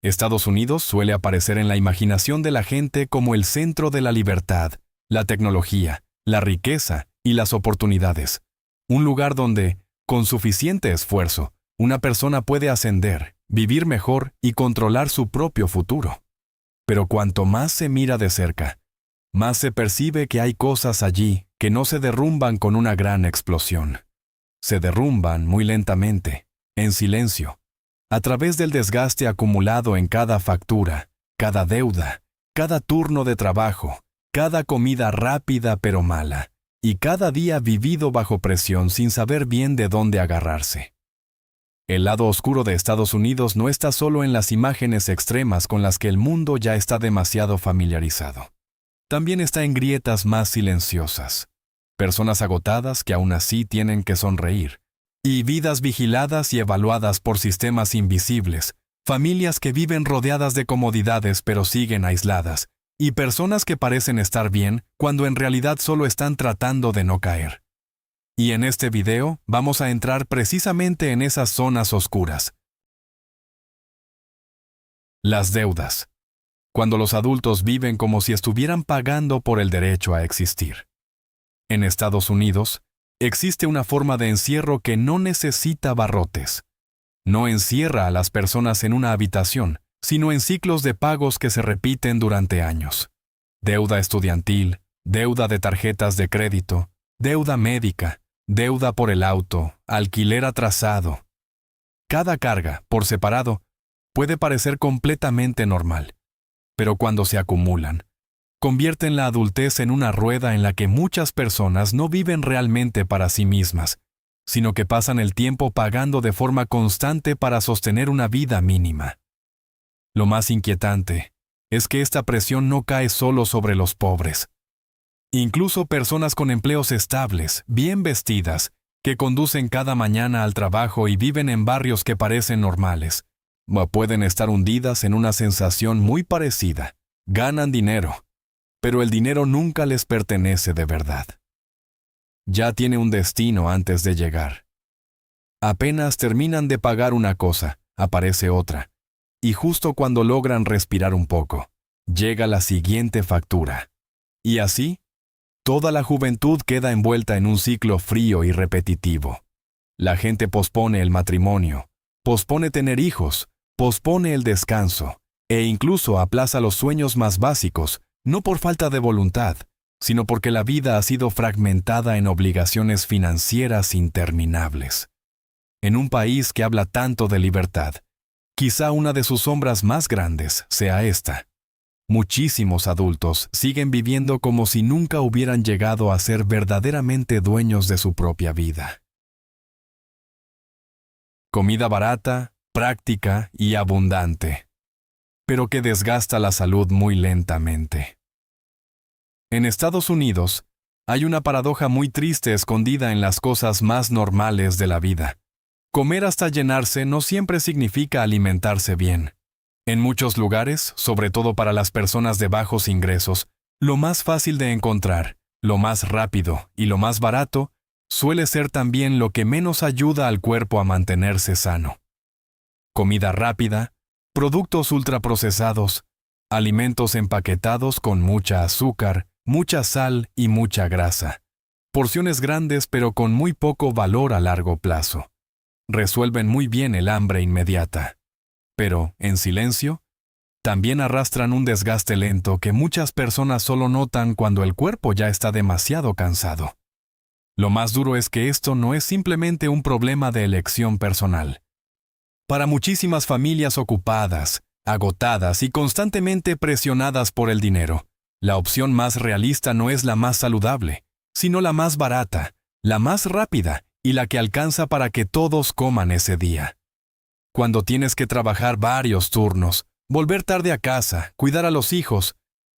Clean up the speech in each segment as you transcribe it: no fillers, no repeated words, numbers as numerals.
Estados Unidos suele aparecer en la imaginación de la gente como el centro de la libertad, la tecnología, la riqueza y las oportunidades. Un lugar donde, con suficiente esfuerzo, una persona puede ascender, vivir mejor y controlar su propio futuro. Pero cuanto más se mira de cerca, más se percibe que hay cosas allí que no se derrumban con una gran explosión. Se derrumban muy lentamente, en silencio, a través del desgaste acumulado en cada factura, cada deuda, cada turno de trabajo, cada comida rápida pero mala, y cada día vivido bajo presión sin saber bien de dónde agarrarse. El lado oscuro de Estados Unidos no está solo en las imágenes extremas con las que el mundo ya está demasiado familiarizado. También está en grietas más silenciosas. Personas agotadas que aún así tienen que sonreír. Y vidas vigiladas y evaluadas por sistemas invisibles. Familias que viven rodeadas de comodidades pero siguen aisladas. Y personas que parecen estar bien cuando en realidad solo están tratando de no caer. Y en este video vamos a entrar precisamente en esas zonas oscuras. Las deudas. Cuando los adultos viven como si estuvieran pagando por el derecho a existir. En Estados Unidos, existe una forma de encierro que no necesita barrotes. No encierra a las personas en una habitación, sino en ciclos de pagos que se repiten durante años. Deuda estudiantil, deuda de tarjetas de crédito, deuda médica, deuda por el auto, alquiler atrasado. Cada carga, por separado, puede parecer completamente normal, pero cuando se acumulan, convierten la adultez en una rueda en la que muchas personas no viven realmente para sí mismas, sino que pasan el tiempo pagando de forma constante para sostener una vida mínima. Lo más inquietante es que esta presión no cae solo sobre los pobres. Incluso personas con empleos estables, bien vestidas, que conducen cada mañana al trabajo y viven en barrios que parecen normales, pueden estar hundidas en una sensación muy parecida. Ganan dinero, pero el dinero nunca les pertenece de verdad. Ya tiene un destino antes de llegar. Apenas terminan de pagar una cosa, aparece otra, y justo cuando logran respirar un poco, llega la siguiente factura. Y así, toda la juventud queda envuelta en un ciclo frío y repetitivo. La gente pospone el matrimonio, pospone tener hijos, pospone el descanso, e incluso aplaza los sueños más básicos, no por falta de voluntad, sino porque la vida ha sido fragmentada en obligaciones financieras interminables. En un país que habla tanto de libertad, quizá una de sus sombras más grandes sea esta. Muchísimos adultos siguen viviendo como si nunca hubieran llegado a ser verdaderamente dueños de su propia vida. Comida barata, práctica y abundante, pero que desgasta la salud muy lentamente. En Estados Unidos, hay una paradoja muy triste escondida en las cosas más normales de la vida. Comer hasta llenarse no siempre significa alimentarse bien. En muchos lugares, sobre todo para las personas de bajos ingresos, lo más fácil de encontrar, lo más rápido y lo más barato, suele ser también lo que menos ayuda al cuerpo a mantenerse sano. Comida rápida, productos ultraprocesados, alimentos empaquetados con mucha azúcar, mucha sal y mucha grasa. Porciones grandes pero con muy poco valor a largo plazo. Resuelven muy bien el hambre inmediata. Pero, en silencio, también arrastran un desgaste lento que muchas personas solo notan cuando el cuerpo ya está demasiado cansado. Lo más duro es que esto no es simplemente un problema de elección personal. Para muchísimas familias ocupadas, agotadas y constantemente presionadas por el dinero, la opción más realista no es la más saludable, sino la más barata, la más rápida y la que alcanza para que todos coman ese día. Cuando tienes que trabajar varios turnos, volver tarde a casa, cuidar a los hijos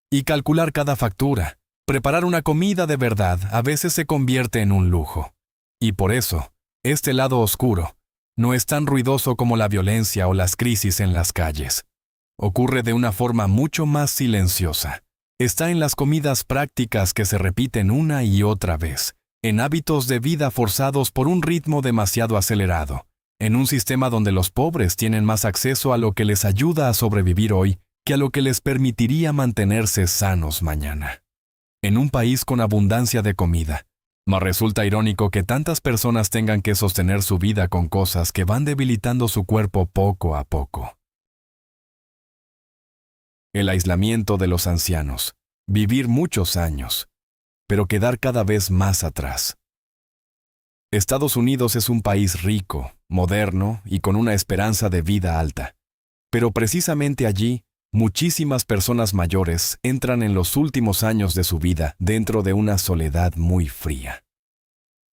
y calcular cada factura, preparar una comida de verdad a veces se convierte en un lujo. Y por eso, este lado oscuro no es tan ruidoso como la violencia o las crisis en las calles. Ocurre de una forma mucho más silenciosa. Está en las comidas prácticas que se repiten una y otra vez, en hábitos de vida forzados por un ritmo demasiado acelerado, en un sistema donde los pobres tienen más acceso a lo que les ayuda a sobrevivir hoy que a lo que les permitiría mantenerse sanos mañana. En un país con abundancia de comida, mas resulta irónico que tantas personas tengan que sostener su vida con cosas que van debilitando su cuerpo poco a poco. El aislamiento de los ancianos, vivir muchos años, pero quedar cada vez más atrás. Estados Unidos es un país rico, moderno y con una esperanza de vida alta. Pero precisamente allí, muchísimas personas mayores entran en los últimos años de su vida dentro de una soledad muy fría.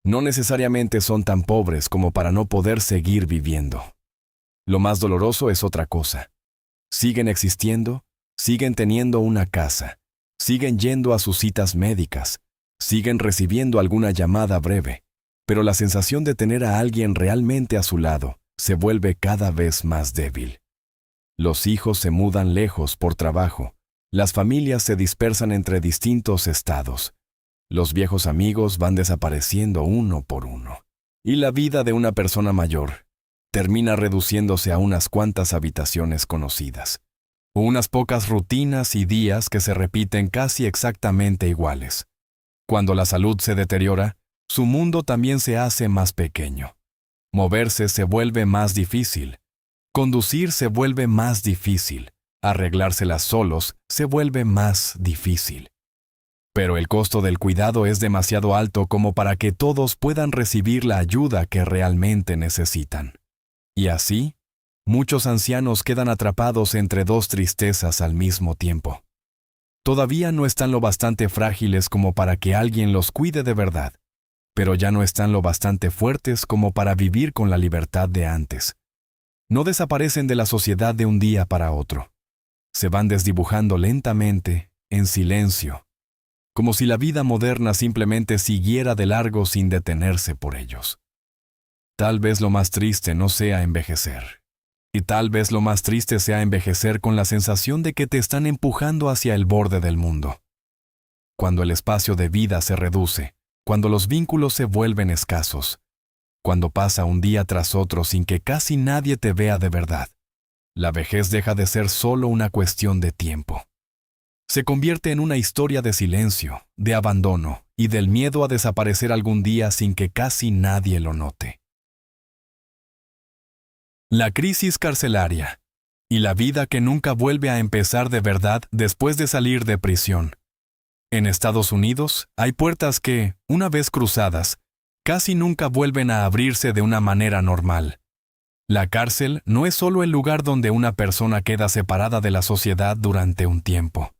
No necesariamente son tan pobres como para no poder seguir viviendo. Lo más doloroso es otra cosa. Siguen existiendo, siguen teniendo una casa, siguen yendo a sus citas médicas, siguen recibiendo alguna llamada breve, pero la sensación de tener a alguien realmente a su lado se vuelve cada vez más débil. Los hijos se mudan lejos por trabajo, las familias se dispersan entre distintos estados, los viejos amigos van desapareciendo uno por uno, y la vida de una persona mayor termina reduciéndose a unas cuantas habitaciones conocidas, o unas pocas rutinas y días que se repiten casi exactamente iguales. Cuando la salud se deteriora, su mundo también se hace más pequeño. Moverse se vuelve más difícil. Conducir se vuelve más difícil. Arreglárselas solos se vuelve más difícil. Pero el costo del cuidado es demasiado alto como para que todos puedan recibir la ayuda que realmente necesitan. Y así, muchos ancianos quedan atrapados entre dos tristezas al mismo tiempo. Todavía no están lo bastante frágiles como para que alguien los cuide de verdad, pero ya no están lo bastante fuertes como para vivir con la libertad de antes. No desaparecen de la sociedad de un día para otro. Se van desdibujando lentamente, en silencio, como si la vida moderna simplemente siguiera de largo sin detenerse por ellos. Tal vez lo más triste no sea envejecer. Y tal vez lo más triste sea envejecer con la sensación de que te están empujando hacia el borde del mundo. Cuando el espacio de vida se reduce, cuando los vínculos se vuelven escasos, cuando pasa un día tras otro sin que casi nadie te vea de verdad, la vejez deja de ser solo una cuestión de tiempo. Se convierte en una historia de silencio, de abandono y del miedo a desaparecer algún día sin que casi nadie lo note. La crisis carcelaria y la vida que nunca vuelve a empezar de verdad después de salir de prisión. En Estados Unidos hay puertas que, una vez cruzadas, casi nunca vuelven a abrirse de una manera normal. La cárcel no es solo el lugar donde una persona queda separada de la sociedad durante un tiempo.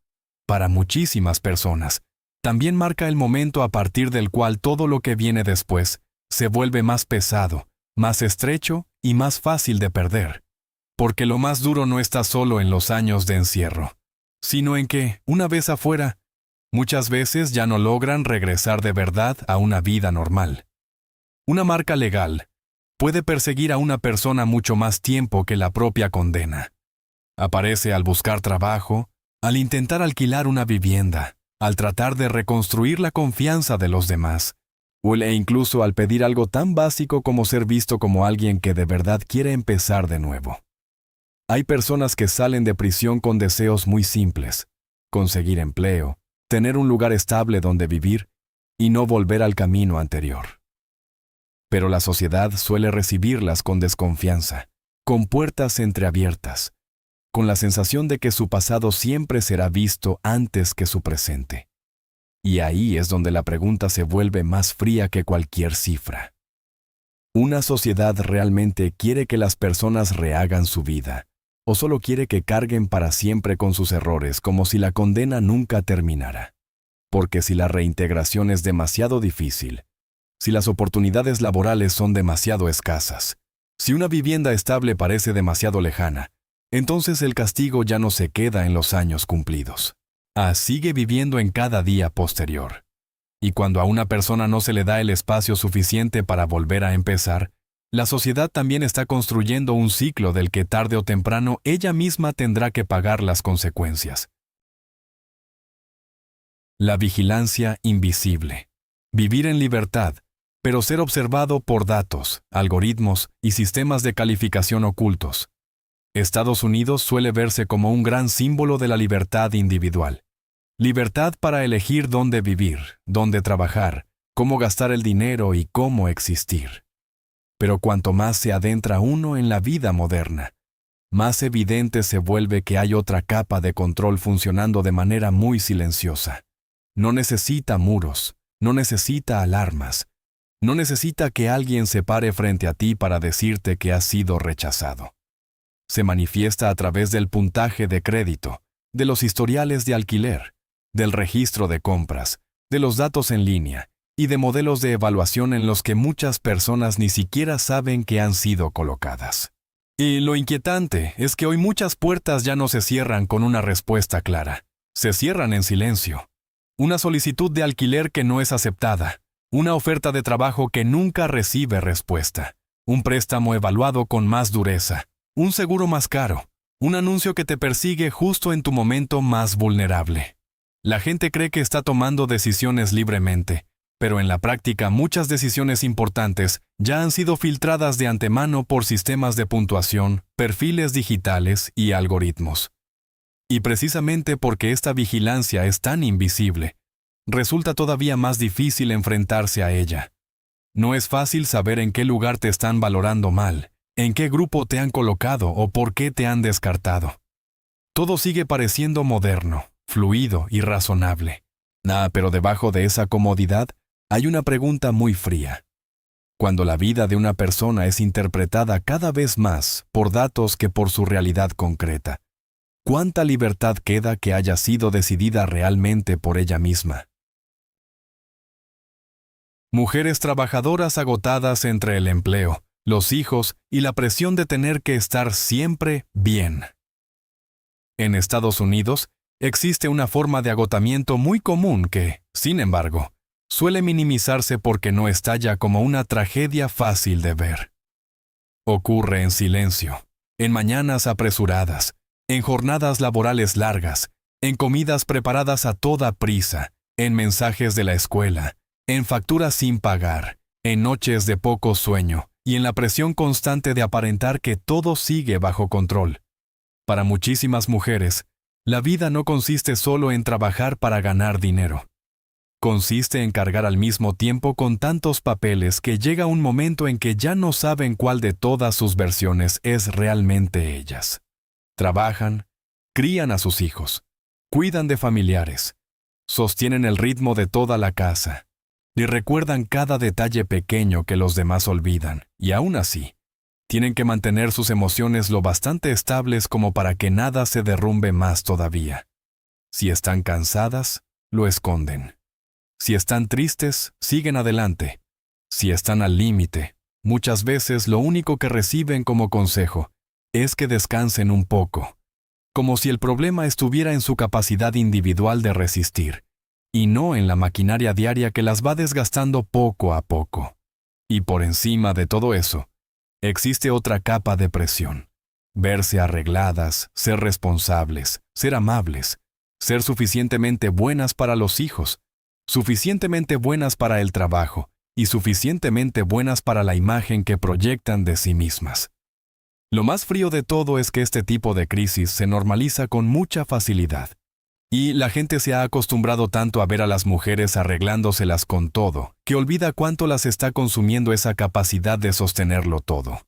Para muchísimas personas, también marca el momento a partir del cual todo lo que viene después se vuelve más pesado, más estrecho y más fácil de perder. Porque lo más duro no está solo en los años de encierro, sino en que, una vez afuera, muchas veces ya no logran regresar de verdad a una vida normal. Una marca legal puede perseguir a una persona mucho más tiempo que la propia condena. Aparece al buscar trabajo, al intentar alquilar una vivienda, al tratar de reconstruir la confianza de los demás, o incluso al pedir algo tan básico como ser visto como alguien que de verdad quiere empezar de nuevo. Hay personas que salen de prisión con deseos muy simples: conseguir empleo, tener un lugar estable donde vivir y no volver al camino anterior. Pero la sociedad suele recibirlas con desconfianza, con puertas entreabiertas, con la sensación de que su pasado siempre será visto antes que su presente. Y ahí es donde la pregunta se vuelve más fría que cualquier cifra. ¿Una sociedad realmente quiere que las personas rehagan su vida, o solo quiere que carguen para siempre con sus errores como si la condena nunca terminara? Porque si la reintegración es demasiado difícil, si las oportunidades laborales son demasiado escasas, si una vivienda estable parece demasiado lejana, entonces el castigo ya no se queda en los años cumplidos. Sigue viviendo en cada día posterior. Y cuando a una persona no se le da el espacio suficiente para volver a empezar, la sociedad también está construyendo un ciclo del que tarde o temprano ella misma tendrá que pagar las consecuencias. La vigilancia invisible. Vivir en libertad, pero ser observado por datos, algoritmos y sistemas de calificación ocultos. Estados Unidos suele verse como un gran símbolo de la libertad individual. Libertad para elegir dónde vivir, dónde trabajar, cómo gastar el dinero y cómo existir. Pero cuanto más se adentra uno en la vida moderna, más evidente se vuelve que hay otra capa de control funcionando de manera muy silenciosa. No necesita muros, no necesita alarmas, no necesita que alguien se pare frente a ti para decirte que has sido rechazado. Se manifiesta a través del puntaje de crédito, de los historiales de alquiler, del registro de compras, de los datos en línea y de modelos de evaluación en los que muchas personas ni siquiera saben que han sido colocadas. Y lo inquietante es que hoy muchas puertas ya no se cierran con una respuesta clara. Se cierran en silencio. Una solicitud de alquiler que no es aceptada. Una oferta de trabajo que nunca recibe respuesta. Un préstamo evaluado con más dureza. Un seguro más caro. Un anuncio que te persigue justo en tu momento más vulnerable. La gente cree que está tomando decisiones libremente, pero en la práctica muchas decisiones importantes ya han sido filtradas de antemano por sistemas de puntuación, perfiles digitales y algoritmos. Y precisamente porque esta vigilancia es tan invisible, resulta todavía más difícil enfrentarse a ella. No es fácil saber en qué lugar te están valorando mal, en qué grupo te han colocado o por qué te han descartado. Todo sigue pareciendo moderno, fluido y razonable. Pero debajo de esa comodidad hay una pregunta muy fría. Cuando la vida de una persona es interpretada cada vez más por datos que por su realidad concreta, ¿cuánta libertad queda que haya sido decidida realmente por ella misma? Mujeres trabajadoras agotadas entre el empleo, los hijos y la presión de tener que estar siempre bien. En Estados Unidos, existe una forma de agotamiento muy común que, sin embargo, suele minimizarse porque no estalla como una tragedia fácil de ver. Ocurre en silencio, en mañanas apresuradas, en jornadas laborales largas, en comidas preparadas a toda prisa, en mensajes de la escuela, en facturas sin pagar, en noches de poco sueño y en la presión constante de aparentar que todo sigue bajo control. Para muchísimas mujeres, la vida no consiste solo en trabajar para ganar dinero. Consiste en cargar al mismo tiempo con tantos papeles que llega un momento en que ya no saben cuál de todas sus versiones es realmente ellas. Trabajan, crían a sus hijos, cuidan de familiares, sostienen el ritmo de toda la casa y recuerdan cada detalle pequeño que los demás olvidan, y aún así, tienen que mantener sus emociones lo bastante estables como para que nada se derrumbe más todavía. Si están cansadas, lo esconden. Si están tristes, siguen adelante. Si están al límite, muchas veces lo único que reciben como consejo es que descansen un poco, como si el problema estuviera en su capacidad individual de resistir, y no en la maquinaria diaria que las va desgastando poco a poco. Y por encima de todo eso, existe otra capa de presión. Verse arregladas, ser responsables, ser amables, ser suficientemente buenas para los hijos, suficientemente buenas para el trabajo y suficientemente buenas para la imagen que proyectan de sí mismas. Lo más frío de todo es que este tipo de crisis se normaliza con mucha facilidad. Y la gente se ha acostumbrado tanto a ver a las mujeres arreglándoselas con todo, que olvida cuánto las está consumiendo esa capacidad de sostenerlo todo.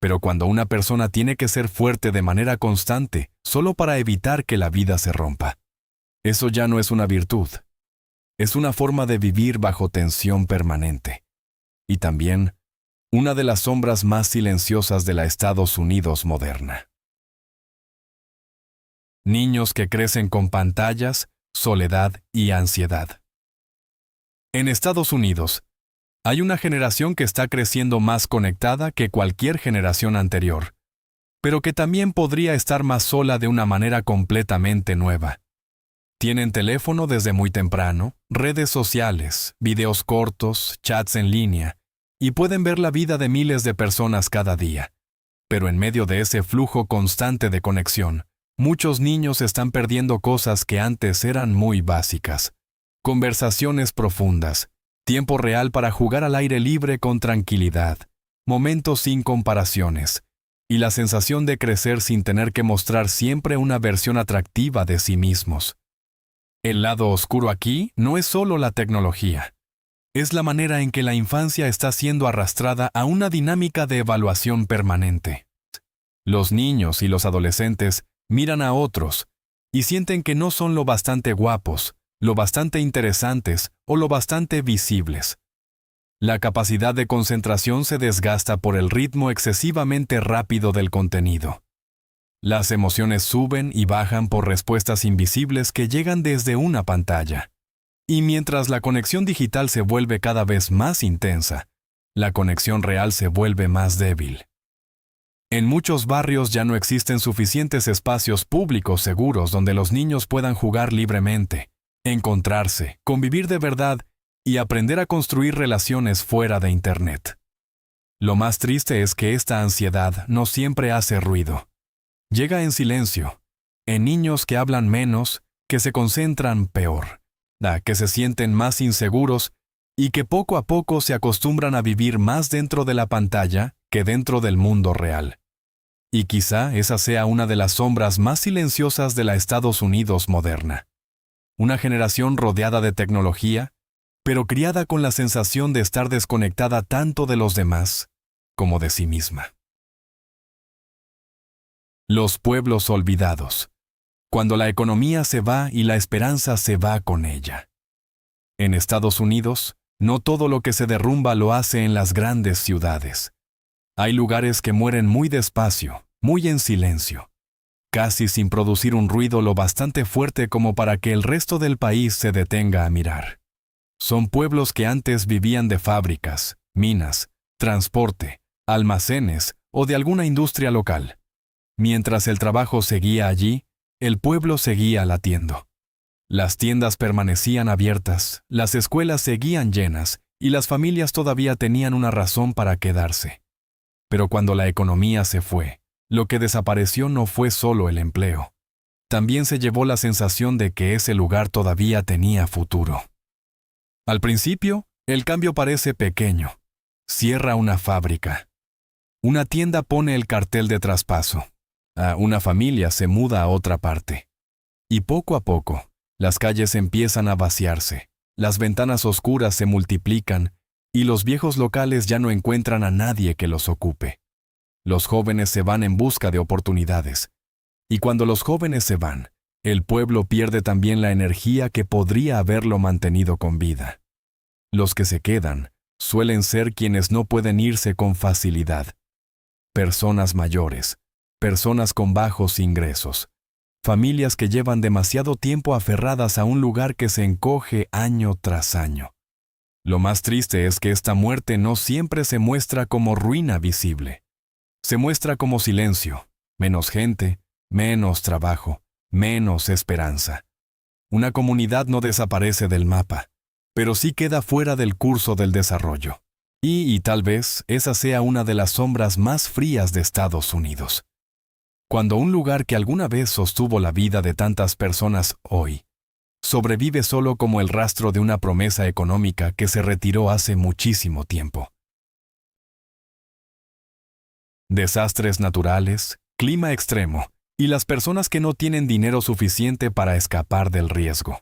Pero cuando una persona tiene que ser fuerte de manera constante, solo para evitar que la vida se rompa, eso ya no es una virtud. Es una forma de vivir bajo tensión permanente. Y también, una de las sombras más silenciosas de la Estados Unidos moderna. Niños que crecen con pantallas, soledad y ansiedad. En Estados Unidos, hay una generación que está creciendo más conectada que cualquier generación anterior, pero que también podría estar más sola de una manera completamente nueva. Tienen teléfono desde muy temprano, redes sociales, videos cortos, chats en línea, y pueden ver la vida de miles de personas cada día. Pero en medio de ese flujo constante de conexión, muchos niños están perdiendo cosas que antes eran muy básicas. Conversaciones profundas, Tiempo real para jugar al aire libre con tranquilidad, momentos sin comparaciones, y la sensación de crecer sin tener que mostrar siempre una versión atractiva de sí mismos. El lado oscuro aquí no es solo la tecnología. Es la manera en que la infancia está siendo arrastrada a una dinámica de evaluación permanente. Los niños y los adolescentes miran a otros y sienten que no son lo bastante guapos, lo bastante interesantes o lo bastante visibles. La capacidad de concentración se desgasta por el ritmo excesivamente rápido del contenido. Las emociones suben y bajan por respuestas invisibles que llegan desde una pantalla. Y mientras la conexión digital se vuelve cada vez más intensa, la conexión real se vuelve más débil. En muchos barrios ya no existen suficientes espacios públicos seguros donde los niños puedan jugar libremente, encontrarse, convivir de verdad y aprender a construir relaciones fuera de Internet. Lo más triste es que esta ansiedad no siempre hace ruido. Llega en silencio, en niños que hablan menos, que se concentran peor, que se sienten más inseguros y que poco a poco se acostumbran a vivir más dentro de la pantalla que dentro del mundo real. Y quizá esa sea una de las sombras más silenciosas de la Estados Unidos moderna. Una generación rodeada de tecnología, pero criada con la sensación de estar desconectada tanto de los demás como de sí misma. Los pueblos olvidados. Cuando la economía se va y la esperanza se va con ella. En Estados Unidos, no todo lo que se derrumba lo hace en las grandes ciudades. Hay lugares que mueren muy despacio, muy en silencio, casi sin producir un ruido lo bastante fuerte como para que el resto del país se detenga a mirar. Son pueblos que antes vivían de fábricas, minas, transporte, almacenes o de alguna industria local. Mientras el trabajo seguía allí, el pueblo seguía latiendo. Las tiendas permanecían abiertas, las escuelas seguían llenas y las familias todavía tenían una razón para quedarse. Pero cuando la economía se fue, lo que desapareció no fue solo el empleo. También se llevó la sensación de que ese lugar todavía tenía futuro. Al principio, el cambio parece pequeño. Cierra una fábrica. Una tienda pone el cartel de traspaso. Una familia se muda a otra parte. Y poco a poco, las calles empiezan a vaciarse, las ventanas oscuras se multiplican y los viejos locales ya no encuentran a nadie que los ocupe. Los jóvenes se van en busca de oportunidades. Y cuando los jóvenes se van, el pueblo pierde también la energía que podría haberlo mantenido con vida. Los que se quedan suelen ser quienes no pueden irse con facilidad. Personas mayores, personas con bajos ingresos, familias que llevan demasiado tiempo aferradas a un lugar que se encoge año tras año. Lo más triste es que esta muerte no siempre se muestra como ruina visible. Se muestra como silencio, menos gente, menos trabajo, menos esperanza. Una comunidad no desaparece del mapa, pero sí queda fuera del curso del desarrollo. Y tal vez esa sea una de las sombras más frías de Estados Unidos. Cuando un lugar que alguna vez sostuvo la vida de tantas personas hoy, sobrevive solo como el rastro de una promesa económica que se retiró hace muchísimo tiempo. Desastres naturales, clima extremo y las personas que no tienen dinero suficiente para escapar del riesgo.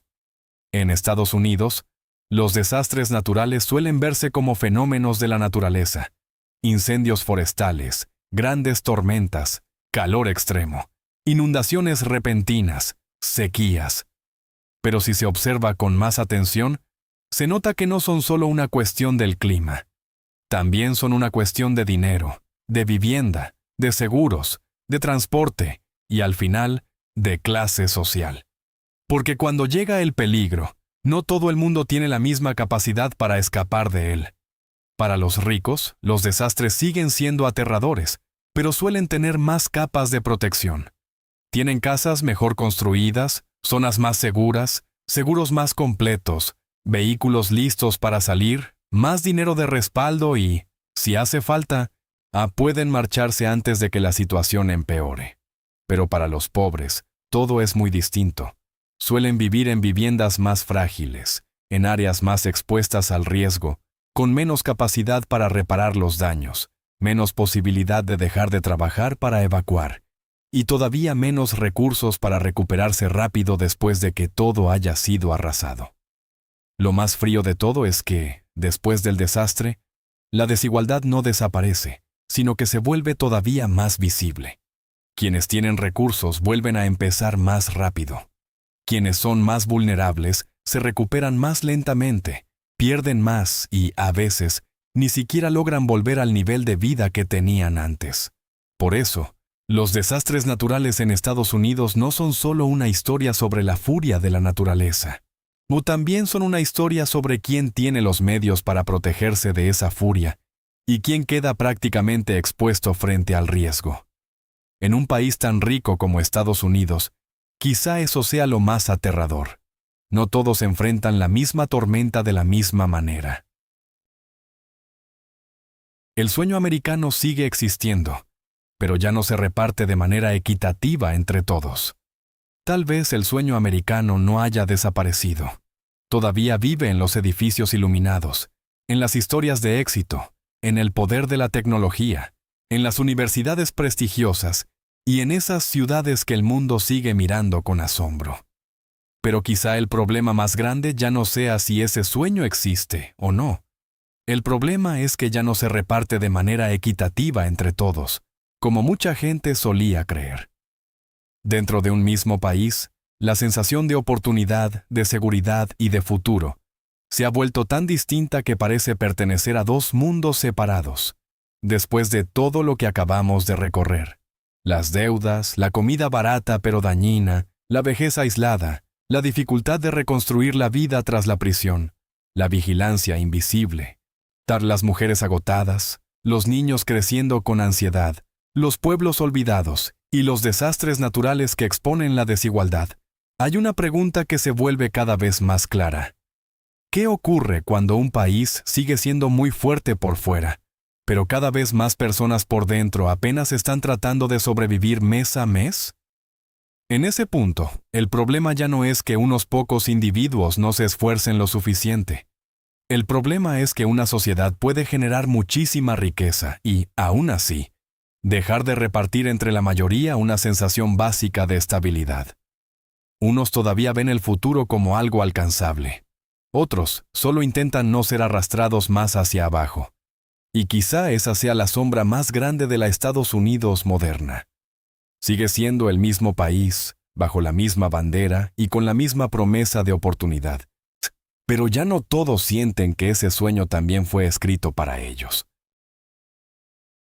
En Estados Unidos, los desastres naturales suelen verse como fenómenos de la naturaleza, incendios forestales, grandes tormentas, calor extremo, inundaciones repentinas, sequías. Pero si se observa con más atención, se nota que no son solo una cuestión del clima. También son una cuestión de dinero, de vivienda, de seguros, de transporte y, al final, de clase social. Porque cuando llega el peligro, no todo el mundo tiene la misma capacidad para escapar de él. Para los ricos, los desastres siguen siendo aterradores, pero suelen tener más capas de protección. Tienen casas mejor construidas, zonas más seguras, seguros más completos, vehículos listos para salir, más dinero de respaldo y, si hace falta, pueden marcharse antes de que la situación empeore. Pero para los pobres, todo es muy distinto. Suelen vivir en viviendas más frágiles, en áreas más expuestas al riesgo, con menos capacidad para reparar los daños, menos posibilidad de dejar de trabajar para evacuar, y todavía menos recursos para recuperarse rápido después de que todo haya sido arrasado. Lo más frío de todo es que, después del desastre, la desigualdad no desaparece, sino que se vuelve todavía más visible. Quienes tienen recursos vuelven a empezar más rápido. Quienes son más vulnerables se recuperan más lentamente, pierden más y, a veces, ni siquiera logran volver al nivel de vida que tenían antes. Por eso, los desastres naturales en Estados Unidos no son solo una historia sobre la furia de la naturaleza, o también son una historia sobre quién tiene los medios para protegerse de esa furia y quién queda prácticamente expuesto frente al riesgo. En un país tan rico como Estados Unidos, quizá eso sea lo más aterrador. No todos enfrentan la misma tormenta de la misma manera. El sueño americano sigue existiendo, pero ya no se reparte de manera equitativa entre todos. Tal vez el sueño americano no haya desaparecido. Todavía vive en los edificios iluminados, en las historias de éxito, en el poder de la tecnología, en las universidades prestigiosas y en esas ciudades que el mundo sigue mirando con asombro. Pero quizá el problema más grande ya no sea si ese sueño existe o no. El problema es que ya no se reparte de manera equitativa entre todos, como mucha gente solía creer. Dentro de un mismo país, la sensación de oportunidad, de seguridad y de futuro se ha vuelto tan distinta que parece pertenecer a dos mundos separados, después de todo lo que acabamos de recorrer. Las deudas, la comida barata pero dañina, la vejez aislada, la dificultad de reconstruir la vida tras la prisión, la vigilancia invisible, las mujeres agotadas, los niños creciendo con ansiedad, los pueblos olvidados y los desastres naturales que exponen la desigualdad. Hay una pregunta que se vuelve cada vez más clara. ¿Qué ocurre cuando un país sigue siendo muy fuerte por fuera, pero cada vez más personas por dentro apenas están tratando de sobrevivir mes a mes? En ese punto, el problema ya no es que unos pocos individuos no se esfuercen lo suficiente. El problema es que una sociedad puede generar muchísima riqueza y, aún así, dejar de repartir entre la mayoría una sensación básica de estabilidad. Unos todavía ven el futuro como algo alcanzable. Otros solo intentan no ser arrastrados más hacia abajo. Y quizá esa sea la sombra más grande de la Estados Unidos moderna. Sigue siendo el mismo país, bajo la misma bandera y con la misma promesa de oportunidad. Pero ya no todos sienten que ese sueño también fue escrito para ellos.